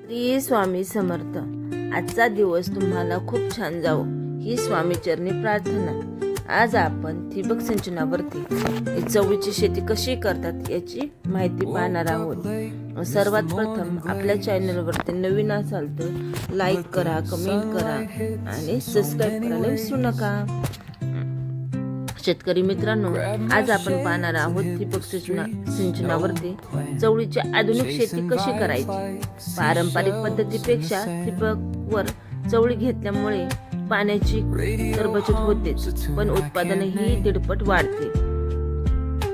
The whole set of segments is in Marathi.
श्री स्वामी समर्थ। आजचा दिवस तुम्हाला खूप छान जावो ही स्वामी चरणी प्रार्थना। आज आपण ठिबक सिंचनावरती चवळीची शेती कशी करतात याची माहिती पाहणार आहोत। सर्वात प्रथम आपल्या चॅनलवरती नवीन असाल तर लाईक करा, कमेंट करा आणि सबस्क्राईब करायला विसरू नका। शेतकरी मित्रांनो, आज आपण पाहणार आहोत ठिबक सिंचनावरती चवळीची आधुनिक शेती कशी करायची। पारंपरिक पद्धतीपेक्षा ठिबकवर चवळी घेतल्यामुळे पाण्याची तर बचत होतेच, पण उत्पादनही दीडपट वाढते।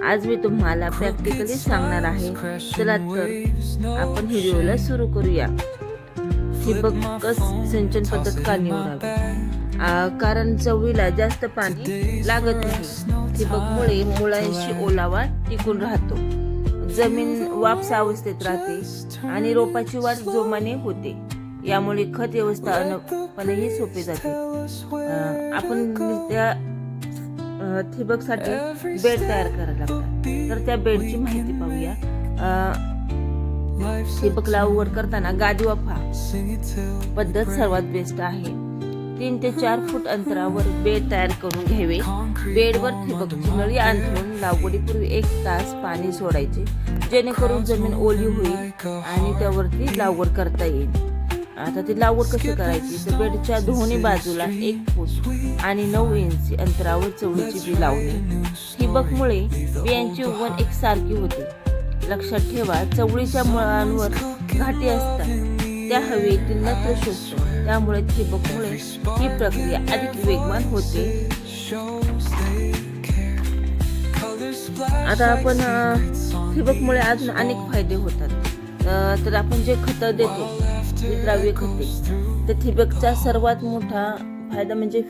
आज मी तुम्हाला प्रॅक्टिकली सांगणार आहे। चला तर आपण व्हिडिओला सुरू करूया। ठिबक सिंचन पद्धत का निवडावी? कारण चवळीला जास्त पाणी लागत नाही। ठिबकमुळे मुळांशी ओलावा टिकून राहतो, जमीन वापस अवस्थेत राहते आणि रोपाची वाढ जोमाने होते। यामुळे खत व्यवस्थापनही सोपे जाते। आपण त्या ठिबकसाठी बेड तयार करायला लागतात, तर त्या बेडची माहिती पाहूया। ठिबक लागवड करताना गादी वाफा पद्धत सर्वात बेस्ट आहे। 3 ते 4 फूट अंतरावर बेड तयार करून घ्यावे। बेडवर ठिबकची नळी अंथरून लागवडीपूर्वी 1 तास पाणी सोडायचे, जेणेकरून जमीन ओली होईल आणि त्यावरती लागवड करता येईल। आता ती लागवड कशी करायची तर बेडच्या दोन्ही बाजूला 1 फूट आणि 9 इंच अंतरावर चवळीची बी लावणे। ठिबकमुळे बियांची उगवण एकसारखी होते। लक्षात ठेवा, चवळीच्या मुळांवर घाटी असतात, त्या हवेतील नत्र शोषतात, त्यामुळे ठिबकमुळे ही प्रक्रिया अधिक वेगवान होते। आता आपण ठिबकमुळे अजून अनेक फायदे होतात। तर आपण जे खत देतो विद्राव्य खते, तर ठिबकचा सर्वात मोठा फायदा म्हणजे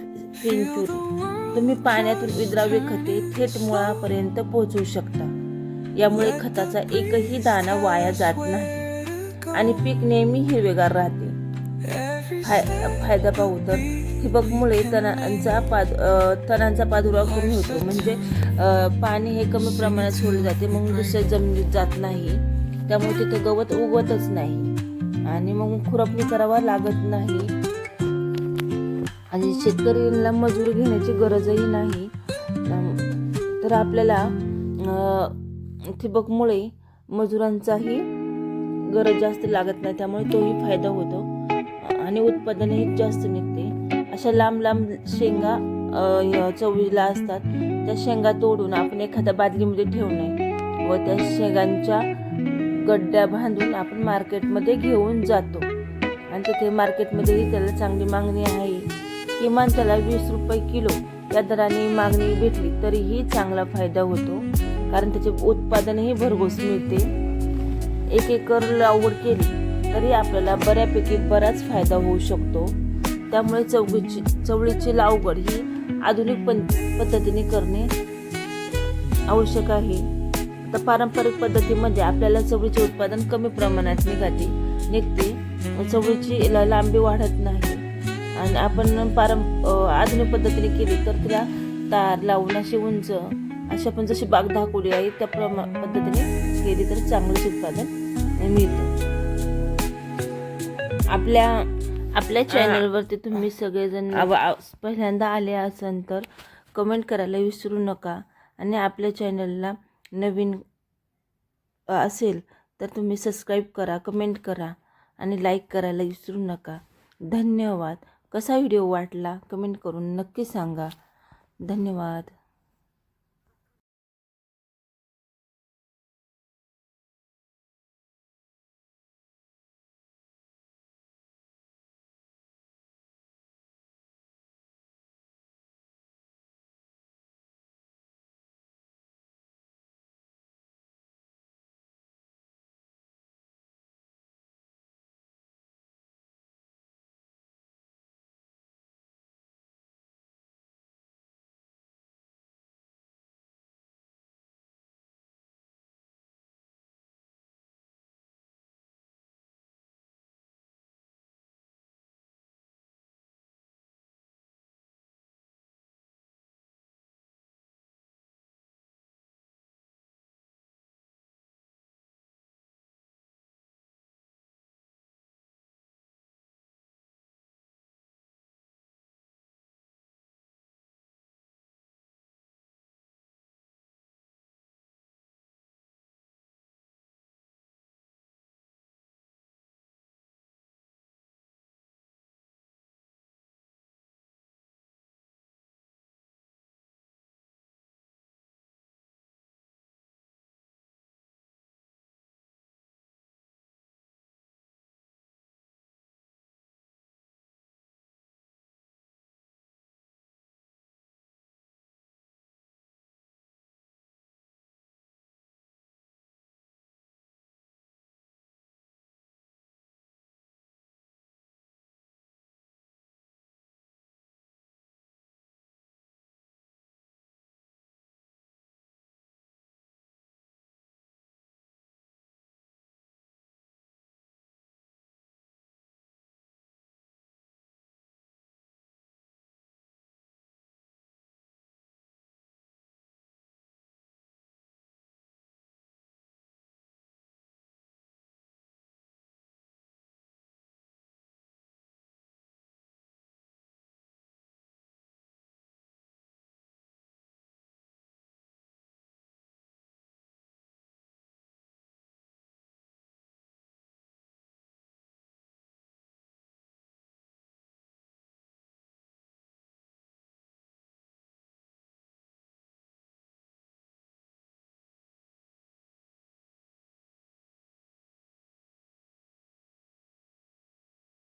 फिंचुरी। तुम्ही पाण्यातून विद्राव्य खते थेट मुळापर्यंत पोहोचवू शकता। यामुळे खताचा एकही दाणा वाया जात नाही आणि पीक नेहमी हिरवेगार राहते। फायदा पाहू तर ठिबकमुळे तणांचा प्रादुर्भाव कमी होतो, म्हणजे पाणी हे कमी प्रमाणात सोडले जाते, मग दुसऱ्या जमिनीत जात नाही, त्यामुळे तिथे गवत उगवतच नाही आणि मग खुरपणी करावा लागत नाही आणि शेतकऱ्यांना मजूर घेण्याची गरजही नाही। तर आपल्याला ठिबकमुळे मजुरांचाही गरज जास्त लागत नाही, त्यामुळे तोही फायदा होतो आणि उत्पादनही जास्त निघते। अशा लांब लांब शेंगा चवळीला असतात, त्या शेंगा तोडून आपण एखाद्या बादलीमध्ये ठेवणे व त्या शेंगांच्या गड्ड्या बांधून आपण मार्केटमध्ये घेऊन जातो आणि तिथे मार्केटमध्येही त्याला चांगली मागणी आहे। किमान त्याला 20 रुपये किलो या दराने मागणी भेटली तरीही चांगला फायदा होतो, कारण त्याचे उत्पादनही भरघोस मिळते। 1 एकर लागवड केली तरी आपल्याला बऱ्यापैकी बराच फायदा होऊ शकतो। त्यामुळे चवळीची लागवड ही आधुनिक पद्धतीने करणे आवश्यक आहे। तर पारंपरिक पद्धतीमध्ये आपल्याला चवळीचे उत्पादन कमी प्रमाणात निघते, चवळीची लांबी वाढत नाही आणि आपण आधुनिक पद्धतीने केली तर तिला तार लावून अशी उंच अशा पण जशी बाग दाखवली आहे त्या पद्धतीने केली तर चांगलेच उत्पादन मिळतं। आपल्या चॅनलवरती तुम्ही सगळेजण पहिल्यांदा आले असाल तर कमेंट करायला विसरू नका आणि आपल्या चॅनलला नवीन असेल तर तुम्ही सबस्क्राईब करा, कमेंट करा आणि लाईक करायला विसरू नका। धन्यवाद। कसा व्हिडिओ वाटला कमेंट करून नक्की सांगा। धन्यवाद।